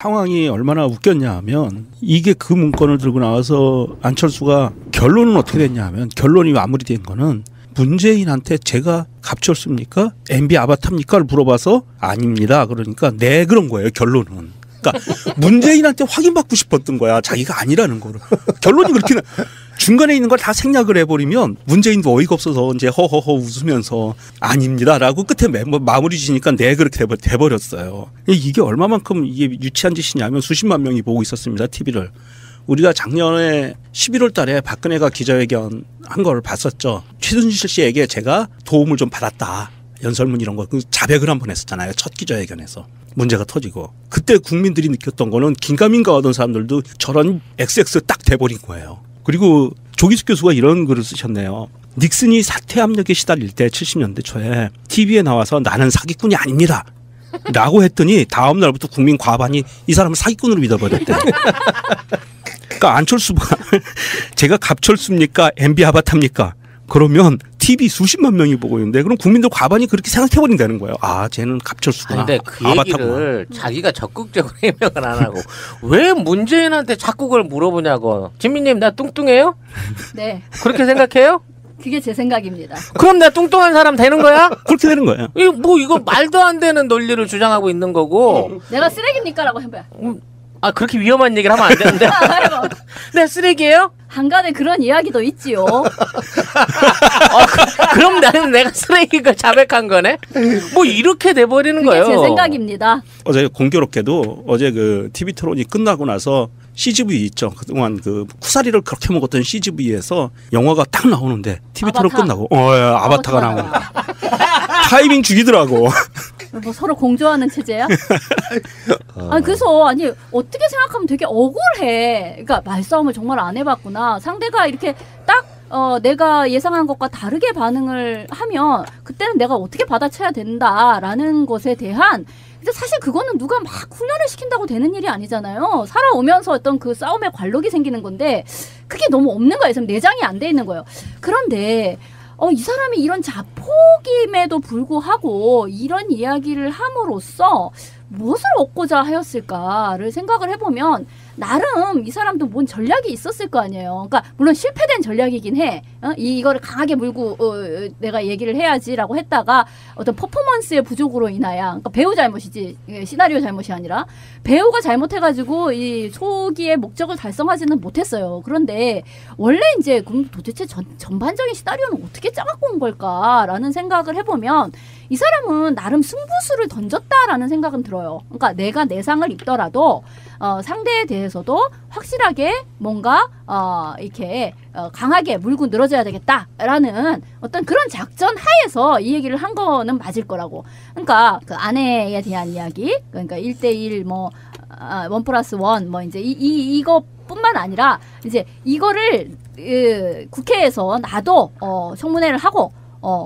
상황이 얼마나 웃겼냐 하면 이게 그 문건을 들고 나와서 안철수가 결론은 어떻게 됐냐 하면 결론이 마무리된 거는 문재인한테 제가 갑철수입니까? MB 아바타입니까?를 물어봐서 아닙니다. 그러니까 네 그런 거예요. 결론은. 그러니까 문재인한테 확인받고 싶었던 거야. 자기가 아니라는 거를. 결론이 그렇게 중간에 있는 걸 다 생략을 해버리면 문재인도 어이가 없어서 이제 허허허 웃으면서 아닙니다라고 끝에 마무리 지니까 네 그렇게 돼버렸어요. 이게 얼마만큼 이게 유치한 짓이냐면 수십만 명이 보고 있었습니다. TV를. 우리가 작년에 11월 달에 박근혜가 기자회견 한 걸 봤었죠. 최순실 씨에게 제가 도움을 좀 받았다. 연설문 이런 거 자백을 한번 했었잖아요. 첫 기자회견에서. 문제가 터지고. 그때 국민들이 느꼈던 거는 긴가민가 하던 사람들도 저런 XX 딱 돼버린 거예요. 그리고 조기숙 교수가 이런 글을 쓰셨네요. 닉슨이 사퇴 압력에 시달릴 때 70년대 초에 TV에 나와서 나는 사기꾼이 아닙니다. 라고 했더니 다음 날부터 국민 과반이 이 사람을 사기꾼으로 믿어버렸대. 그러니까 안철수가 제가 갑철수입니까? MB 아바타입니까? 그러면 TV 수십만 명이 보고 있는데 그럼 국민들 과반이 그렇게 생각해버린다는 거예요. 아, 쟤는 갑철수구나. 근데 그 얘기를 자기가 적극적으로 해명을 안 하고 왜 문재인한테 자꾸 그걸 물어보냐고. 진미님 나 뚱뚱해요? 네. 그렇게 생각해요? 그게 제 생각입니다. 그럼 나 뚱뚱한 사람 되는 거야? 그렇게 되는 거예요. 이거 말도 안 되는 논리를 주장하고 있는 거고. 내가 쓰레기입니까? 라고 해봐요. 아 그렇게 위험한 얘기를 하면 안 되는데. 네 쓰레기예요? 한간에 그런 이야기도 있지요. 그럼 나는 내가 쓰레기가 자백한 거네? 뭐 이렇게 돼버리는 그게 거예요. 제 생각입니다. 어제 공교롭게도 어제 그 TV 토론이 끝나고 나서 CGV 있죠. 그동안 그 쿠사리를 그렇게 먹었던 CGV에서 영화가 딱 나오는데 TV 토론 끝나고 아바타가 나오는 거야. 타이밍 죽이더라고. 뭐 서로 공조하는 체제야? 그래서 어떻게 생각하면 되게 억울해. 그러니까 말싸움을 정말 안 해봤구나. 상대가 이렇게 딱 내가 예상한 것과 다르게 반응을 하면 그때는 내가 어떻게 받아쳐야 된다라는 것에 대한 근데 사실 그거는 누가 막 훈련을 시킨다고 되는 일이 아니잖아요. 살아오면서 어떤 그 싸움의 관록이 생기는 건데 그게 너무 없는 거예요. 지금 내장이 안 돼 있는 거예요. 그런데 이 사람이 이런 자폭임에도 불구하고 이런 이야기를 함으로써 무엇을 얻고자 하였을까를 생각을 해보면 나름 이 사람도 뭔 전략이 있었을 거 아니에요. 그러니까 물론 실패된 전략이긴 해. 이거를 강하게 물고 내가 얘기를 해야지라고 했다가 어떤 퍼포먼스의 부족으로 인하여 그러니까 배우 잘못이지 시나리오 잘못이 아니라 배우가 잘못해가지고 이 초기의 목적을 달성하지는 못했어요. 그런데 원래 이제 그럼 도대체 전반적인 시나리오는 어떻게 짜갖고 온 걸까라는 생각을 해보면 이 사람은 나름 승부수를 던졌다라는 생각은 들어요. 그러니까 내가 내상을 입더라도 상대에 대해서도 확실하게 뭔가 이렇게 강하게 물고 늘어져야 되겠다라는 어떤 그런 작전 하에서 이 얘기를 한 거는 맞을 거라고. 그러니까 그 아내에 대한 이야기, 그러니까 1대1 뭐 1+1 뭐 이제 이거뿐만 아니라 이제 이거를 국회에서 나도 청문회를 하고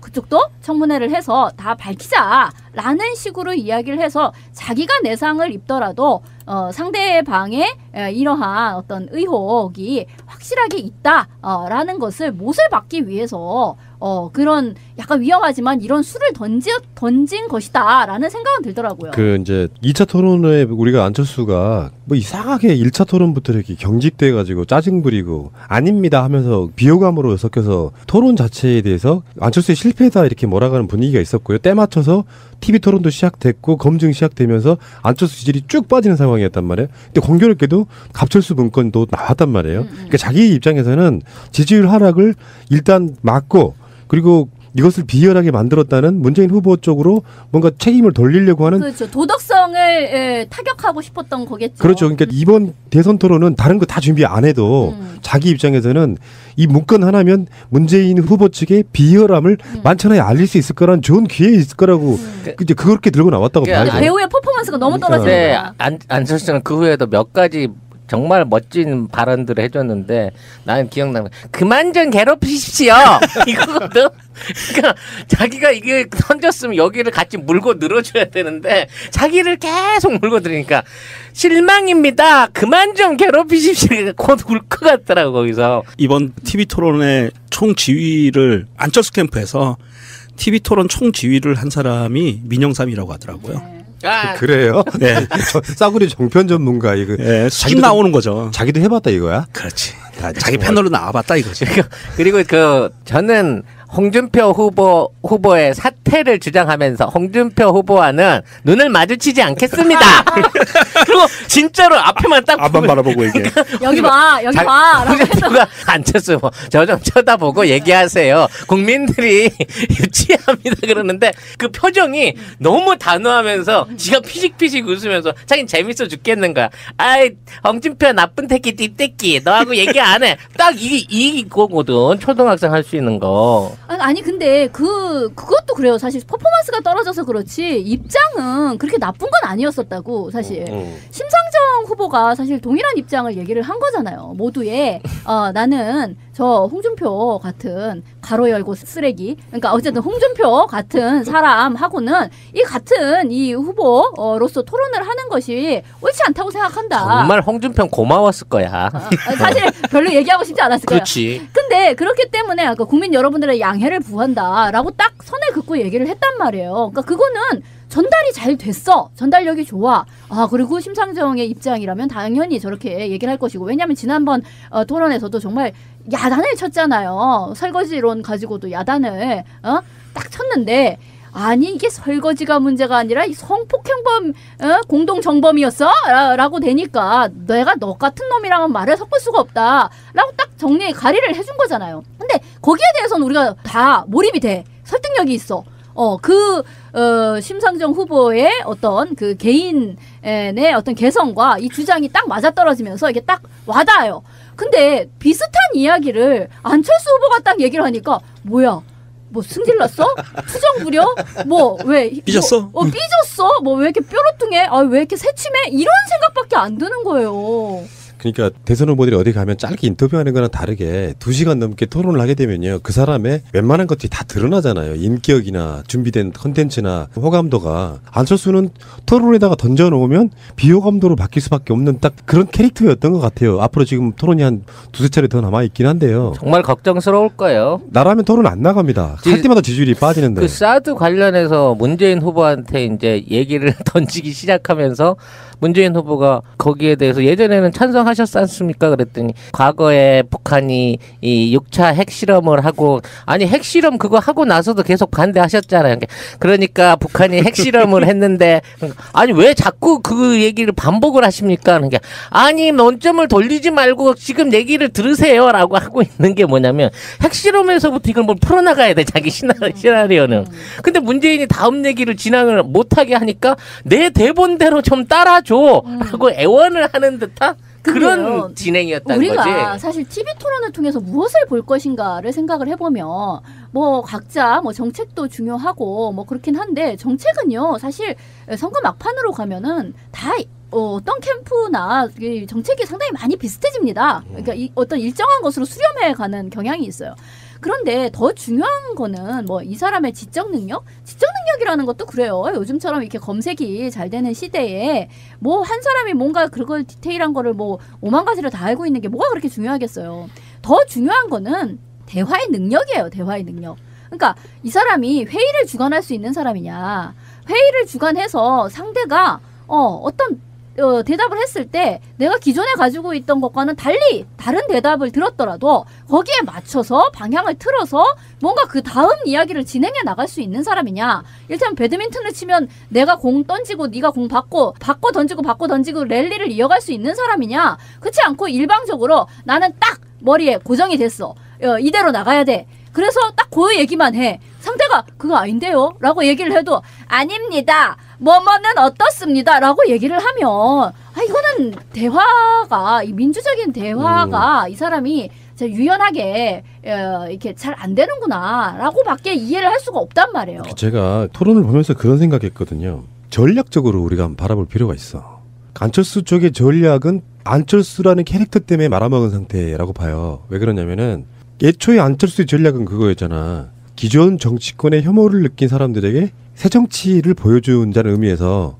그쪽도 청문회를 해서 다 밝히자라는 식으로 이야기를 해서 자기가 내상을 입더라도 상대방의 이러한 어떤 의혹이 확실하게 있다라는 것을 못을 받기 위해서 그런 약간 위험하지만 이런 수를 던진 것이다라는 생각은 들더라고요. 그 이제 2차 토론회 우리가 안철수가 뭐 이상하게 1차 토론부터 이렇게 경직돼 가지고 짜증 부리고 아닙니다 하면서 비호감으로 섞여서 토론 자체에 대해서 안철수의 실패다 이렇게 몰아가는 분위기가 있었고요. 때 맞춰서 TV 토론도 시작됐고 검증 시작되면서 안철수 지지율이 쭉 빠지는 상황이었단 말이에요. 근데 공교롭게도 갑철수 문건도 나왔단 말이에요. 그러니까 자기 입장에서는 지지율 하락을 일단 막고 그리고 이것을 비열하게 만들었다는 문재인 후보 쪽으로 뭔가 책임을 돌리려고 하는 그렇죠. 도덕성을 타격하고 싶었던 거겠죠. 그렇죠. 그러니까 이번 대선 토론은 다른 거 다 준비 안 해도 자기 입장에서는 이 문건 하나면 문재인 후보 측의 비열함을 만천하에 알릴 수 있을 거란 좋은 기회 있을 거라고 이제 그렇게 들고 나왔다고 봐야죠. 배우의 퍼포먼스가 너무 떨어지는 거야. 안철수는 그 후에도 몇 가지 정말 멋진 발언들을 해줬는데 나는 기억나는 그만 좀 괴롭히십시오 이거거든. 그러니까 자기가 이게 던졌으면 여기를 같이 물고 늘어줘야 되는데 자기를 계속 물고 들으니까 실망입니다. 그만 좀 괴롭히십시오. 곧 울 것 같더라고 거기서. 이번 TV 토론의 총 지휘를 안철수 캠프에서 TV 토론 총 지휘를 한 사람이 민영삼이라고 하더라고요. 그래요? 네. 싸구려 정편 전문가 이거. 네, 수준 나오는 거죠. 자기도 해봤다 이거야? 그렇지. 자기 패널로 나와봤다 이거지. 그리고 저는 홍준표 후보의 사퇴를 주장하면서 홍준표 후보와는 눈을 마주치지 않겠습니다. 그리고 진짜로 앞에만 딱 앞만 바라보고 얘기해. 여기 봐, 여기 봐. 라고 해서 홍준표가 앉혀서 저 좀 쳐다보고 얘기하세요. 국민들이 유치합니다 그러는데 그 표정이 너무 단호하면서 지가 피식피식 웃으면서 자긴 재밌어 죽겠는 거야. 아이 홍준표 나쁜 새끼 띠떼끼 너하고 얘기 안 해. 딱 이거거든. 초등학생 할 수 있는 거. 아니 근데 그것도 그래요. 사실 퍼포먼스가 떨어져서 그렇지 입장은 그렇게 나쁜 건 아니었었다고 사실. 심상정 후보가 사실 동일한 입장을 얘기를 한 거잖아요. 모두의 나는 저 홍준표 같은 가로 열고 쓰레기 그러니까 어쨌든 홍준표 같은 사람하고는 이 같은 이 후보로서 토론을 하는 것이 옳지 않다고 생각한다. 정말 홍준표 고마웠을 거야. 사실 별로 얘기하고 싶지 않았을 거야. 그렇지. 근데 그렇기 때문에 아까 국민 여러분들의 양해를 구한다라고 딱 선을 긋고 얘기를 했단 말이에요. 그러니까 그거는 전달이 잘 됐어. 전달력이 좋아. 그리고 심상정의 입장이라면 당연히 저렇게 얘기를 할 것이고. 왜냐하면 지난번 토론에서도 정말 야단을 쳤잖아요. 설거지론 가지고도 야단을 딱 쳤는데 아니 이게 설거지가 문제가 아니라 이 성폭행범 공동정범이었어? 라고 되니까 내가 너 같은 놈이랑은 말을 섞을 수가 없다 라고 딱 정리에 가리를 해준 거잖아요. 근데 거기에 대해서는 우리가 다 몰입이 돼. 설득력이 있어. 심상정 후보의 어떤 그 개인의 어떤 개성과 이 주장이 딱 맞아떨어지면서 이게 딱 와닿아요. 근데 비슷한 이야기를 안철수 후보가 딱 얘기를 하니까 뭐야? 뭐 승질났어? 투정 부려? 뭐 왜 삐졌어? 삐졌어? 뭐 왜 이렇게 뾰루퉁해? 왜 이렇게 새침해? 이런 생각밖에 안 드는 거예요. 그러니까 대선 후보들이 어디 가면 짧게 인터뷰하는 거랑 다르게 2시간 넘게 토론을 하게 되면요. 그 사람의 웬만한 것들이 다 드러나잖아요. 인격이나 준비된 컨텐츠나 호감도가. 안철수는 토론에다가 던져놓으면 비호감도로 바뀔 수밖에 없는 딱 그런 캐릭터였던 것 같아요. 앞으로 지금 토론이 한 2-3차례 더 남아있긴 한데요. 정말 걱정스러울 거예요. 나라면 토론 안 나갑니다. 할 때마다 지지율이 빠지는데. 그 사드 관련해서 문재인 후보한테 이제 얘기를 던지기 시작하면서 문재인 후보가 거기에 대해서 예전에는 찬성하셨지 않습니까? 그랬더니 과거에 북한이 이 6차 핵실험을 하고 아니 핵실험 그거 하고 나서도 계속 반대하셨잖아요. 그러니까 북한이 핵실험을 했는데 아니 왜 자꾸 그 얘기를 반복을 하십니까? 그러니까 아니 논점을 돌리지 말고 지금 얘기를 들으세요라고 하고 있는 게 뭐냐면 핵실험에서부터 이걸 뭘 풀어나가야 돼 자기 시나리오는. 근데 문재인이 다음 얘기를 진행을 못하게 하니까 내 대본대로 좀 따라줘라고 애원을 하는 듯한 그런 진행이었다는 우리가 거지. 우리가 사실 TV 토론을 통해서 무엇을 볼 것인가를 생각을 해보면 뭐 각자 뭐 정책도 중요하고 뭐 그렇긴 한데 정책은요 사실 선거 막판으로 가면은 다 어떤 캠프나 정책이 상당히 많이 비슷해집니다. 그러니까 어떤 일정한 것으로 수렴해 가는 경향이 있어요. 그런데 더 중요한 거는 뭐 이 사람의 지적 능력이라는 것도 그래요. 요즘처럼 이렇게 검색이 잘 되는 시대에 뭐 한 사람이 뭔가 그걸 디테일한 거를 뭐 5만 가지를 다 알고 있는 게 뭐가 그렇게 중요하겠어요. 더 중요한 거는 대화의 능력이에요. 대화의 능력. 그러니까 이 사람이 회의를 주관할 수 있는 사람이냐. 회의를 주관해서 상대가 어떤 대답을 했을 때 내가 기존에 가지고 있던 것과는 달리 다른 대답을 들었더라도 거기에 맞춰서 방향을 틀어서 뭔가 그 다음 이야기를 진행해 나갈 수 있는 사람이냐. 일단 배드민턴을 치면 내가 공 던지고 네가 공 받고 던지고 랠리를 이어갈 수 있는 사람이냐. 그렇지 않고 일방적으로 나는 딱 머리에 고정이 됐어. 이대로 나가야 돼. 그래서 딱 그 얘기만 해. 상대가 그거 아닌데요? 라고 얘기를 해도 아닙니다. 뭐뭐는 어떻습니다. 라고 얘기를 하면 이거는 대화가 이 민주적인 대화가 이 사람이 유연하게 이렇게 잘 안 되는구나 라고 밖에 이해를 할 수가 없단 말이에요. 제가 토론을 보면서 그런 생각했거든요. 전략적으로 우리가 한번 바라볼 필요가 있어. 안철수 쪽의 전략은 안철수라는 캐릭터 때문에 말아먹은 상태라고 봐요. 왜 그러냐면은 애초에 안철수의 전략은 그거였잖아. 기존 정치권의 혐오를 느낀 사람들에게 새 정치를 보여준다는 의미에서.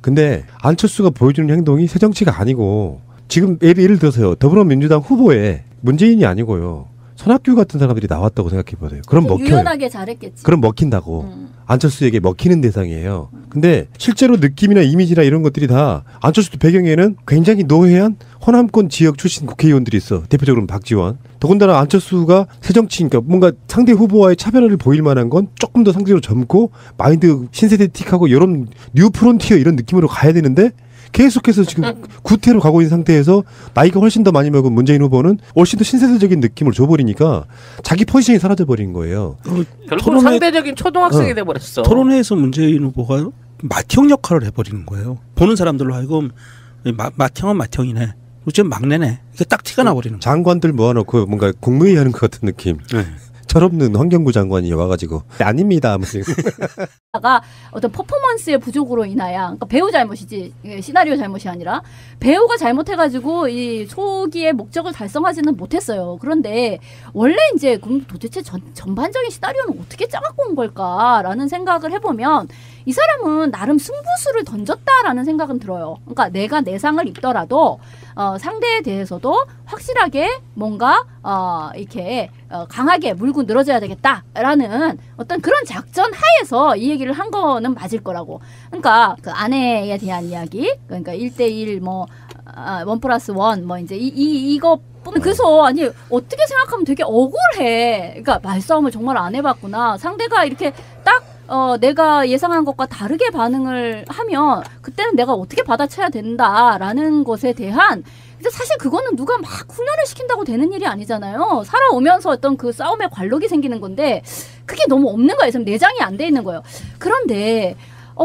근데 안철수가 보여주는 행동이 새 정치가 아니고 지금 예를 들어서요. 더불어민주당 후보에 문재인이 아니고요. 손학규 같은 사람들이 나왔다고 생각해봐요. 그럼 먹혀요. 유연하게 잘했겠지. 그럼 먹힌다고. 안철수에게 먹히는 대상이에요. 근데 실제로 느낌이나 이미지나 이런 것들이 다 안철수 배경에는 굉장히 노회한 호남권 지역 출신 국회의원들이 있어. 대표적으로는 박지원. 더군다나 안철수가 새정치니까 뭔가 상대 후보와의 차별화를 보일 만한 건 조금 더 상대적으로 젊고 마인드 신세대틱하고 이런 뉴 프론티어 이런 느낌으로 가야 되는데 계속해서 지금 구태로 가고 있는 상태에서 나이가 훨씬 더 많이 먹은 문재인 후보는 훨씬 더 신세대적인 느낌을 줘버리니까 자기 포지션이 사라져버린 거예요. 결국 상대적인 초등학생이 돼버렸어. 토론회에서 문재인 후보가 맏형 역할을 해버리는 거예요. 보는 사람들로 하여금 맏형은 맏형이네. 지금 막내네. 이게 딱 티가 나버리는 거예요. 장관들 모아놓고 뭔가 국무회의 하는 것 같은 느낌. 네. 철없는 환경부 장관이 와가지고 아닙니다. 무슨 가 어떤 퍼포먼스의 부족으로 인하여 그러니까 배우 잘못이지 시나리오 잘못이 아니라 배우가 잘못해가지고 이 초기의 목적을 달성하지는 못했어요. 그런데 원래 이제 그럼 도대체 전반적인 시나리오는 어떻게 짜갖고 온 걸까라는 생각을 해보면 이 사람은 나름 승부수를 던졌다라는 생각은 들어요. 그러니까 내가 내상을 입더라도 상대에 대해서도 확실하게 뭔가 이렇게 강하게 물고 늘어져야 되겠다라는 어떤 그런 작전 하에서 이 얘기를 한 거는 맞을 거라고. 그러니까 그 아내에 대한 이야기, 그러니까 1대1 뭐 1+1 뭐 이제 이거 그래서 아니 어떻게 생각하면 되게 억울해. 그러니까 말싸움을 정말 안 해봤구나. 상대가 이렇게 딱 내가 예상한 것과 다르게 반응을 하면 그때는 내가 어떻게 받아쳐야 된다라는 것에 대한 근데 사실 그거는 누가 막 훈련을 시킨다고 되는 일이 아니잖아요. 살아오면서 어떤 그 싸움의 관록이 생기는 건데 그게 너무 없는 거예요. 지금 내장이 안 돼 있는 거예요. 그런데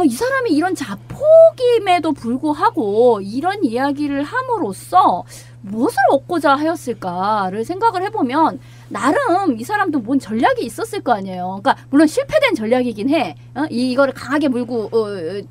이 사람이 이런 자폭임에도 불구하고 이런 이야기를 함으로써 무엇을 얻고자 하였을까를 생각을 해보면 나름 이 사람도 뭔 전략이 있었을 거 아니에요. 그러니까 물론 실패된 전략이긴 해. 이거를 강하게 물고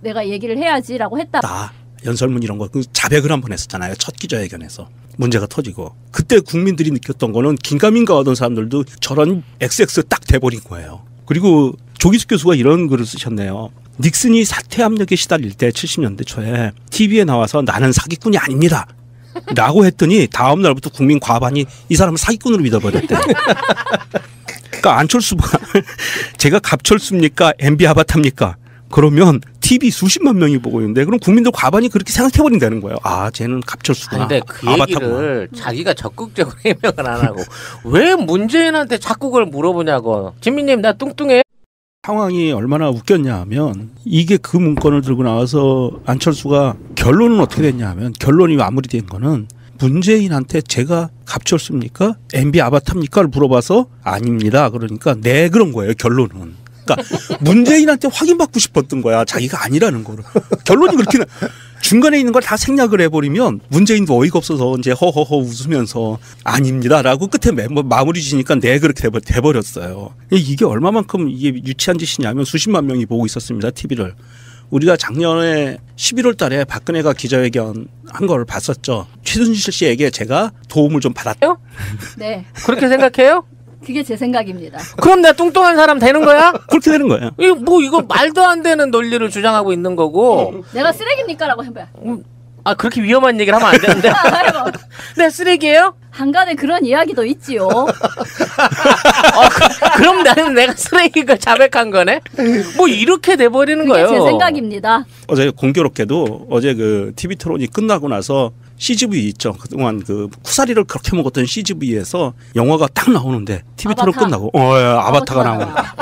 내가 얘기를 해야지라고 했다. 연설문 이런 거 자백을 한번 했었잖아요. 첫 기자회견에서 문제가 터지고 그때 국민들이 느꼈던 거는 긴가민가 하던 사람들도 저런 XX 딱 돼버린 거예요. 그리고 조기숙 교수가 이런 글을 쓰셨네요. 닉슨이 사퇴 압력에 시달릴 때 70년대 초에 TV에 나와서 나는 사기꾼이 아닙니다. 라고 했더니 다음 날부터 국민 과반이 이 사람을 사기꾼으로 믿어버렸대. 그러니까 안철수가 제가 갑철수입니까? MB 아바타입니까? 그러면 TV 수십만 명이 보고 있는데 그럼 국민들 과반이 그렇게 생각해버린다는 거예요. 아, 쟤는 갑철수구나. 근데 그 얘기를 자기가 적극적으로 해명을 안 하고 왜 문재인한테 자꾸 그걸 물어보냐고. 진미님 나 뚱뚱해. 상황이 얼마나 웃겼냐 하면 이게 그 문건을 들고 나와서 안철수가 결론은 어떻게 됐냐 하면 결론이 마무리된 거는 문재인한테 제가 갑철수입니까? MB 아바타입니까?를 물어봐서 아닙니다. 그러니까 네 그런 거예요. 결론은. 그러니까 문재인한테 확인받고 싶었던 거야. 자기가 아니라는 거를. 결론이 그렇게 중간에 있는 걸 다 생략을 해버리면 문재인도 어이가 없어서 이제 허허허 웃으면서 아닙니다라고 끝에 마무리 지니까 네 그렇게 돼버렸어요. 이게 얼마만큼 이게 유치한 짓이냐면 수십만 명이 보고 있었습니다. TV를. 우리가 작년에 11월 달에 박근혜가 기자회견 한 걸 봤었죠. 최순실 씨에게 제가 도움을 좀 받았대요. 네. 그렇게 생각해요? 그게 제 생각입니다. 그럼 내가 뚱뚱한 사람 되는 거야? 그렇게 되는 거예요. 이거 말도 안 되는 논리를 주장하고 있는 거고. 내가 쓰레기입니까라고 해봐요. 그렇게 위험한 얘기를 하면 안 되는데. 내 쓰레기예요? 한간에 그런 이야기도 있지요. 그럼 나는 내가 쓰레기가 자백한 거네? 뭐 이렇게 돼버리는 그게 거예요. 제 생각입니다. 어제 공교롭게도 어제 그 TV 토론이 끝나고 나서 CGV 있죠. 그동안 그 쿠사리를 그렇게 먹었던 CGV에서 영화가 딱 나오는데 TV 토론 끝나고 아바타가 나오는 거야.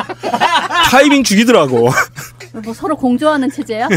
타이밍 죽이더라고. 뭐 서로 공조하는 체제야?